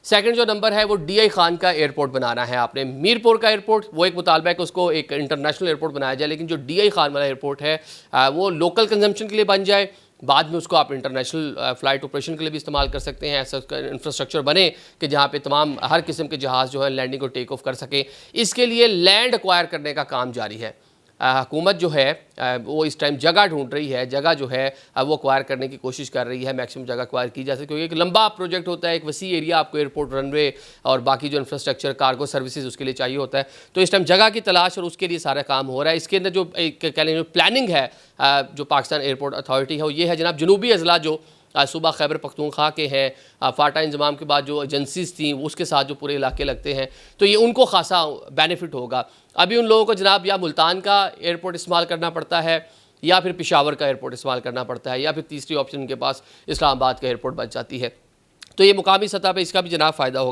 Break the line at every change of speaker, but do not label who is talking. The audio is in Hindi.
सेकंड जो नंबर है वो DI खान का एयरपोर्ट बनाना है आपने। मीरपुर का एयरपोर्ट वो एक मुतालबा है कि उसको एक इंटरनेशनल एयरपोर्ट बनाया जाए, लेकिन जो DI खान वाला एयरपोर्ट है वो लोकल कंजम्पशन के लिए बन जाए, बाद में उसको आप इंटरनेशनल फ़्लाइट ऑपरेशन के लिए भी इस्तेमाल कर सकते हैं। ऐसा उसका इंफ्रास्ट्रक्चर बने कि जहाँ पे तमाम हर किस्म के जहाज़ जो है लैंडिंग और टेक ऑफ कर सकें। इसके लिए लैंड एक्वायर करने का काम जारी है। हुकूमत जो है वो इस टाइम जगह ढूंढ रही है, जगह जो है वो एक्वायर करने की कोशिश कर रही है, मैक्सिमम जगह एक्वायर की जा सके, क्योंकि एक लंबा प्रोजेक्ट होता है, एक वसी एरिया आपको एयरपोर्ट रनवे और बाकी जो इंफ्रास्ट्रक्चर कार्गो सर्विसेज उसके लिए चाहिए होता है। तो इस टाइम जगह की तलाश और उसके लिए सारा काम हो रहा है। इसके अंदर जो एक कह लें प्लानिंग है जो पाकिस्तान एयरपोर्ट अथॉरिटी है वो ये है जनाब, जनूबी अजला जो सूबा खैबर पख्तूनख्वा के हैं, फाटा इंजमाम के बाद जो एजेंसीज थी उसके साथ जो पूरे इलाके लगते हैं, तो ये उनको खासा बेनिफिट होगा। अभी उन लोगों को जनाब या मुल्तान का एयरपोर्ट इस्तेमाल करना पड़ता है, या फिर पेशावर का एयरपोर्ट इस्तेमाल करना पड़ता है, या फिर तीसरी ऑप्शन उनके पास इस्लामाबाद का एयरपोर्ट बच जाती है। तो ये मुकामी सतह पर इसका भी जनाब फ़ायदा होगा।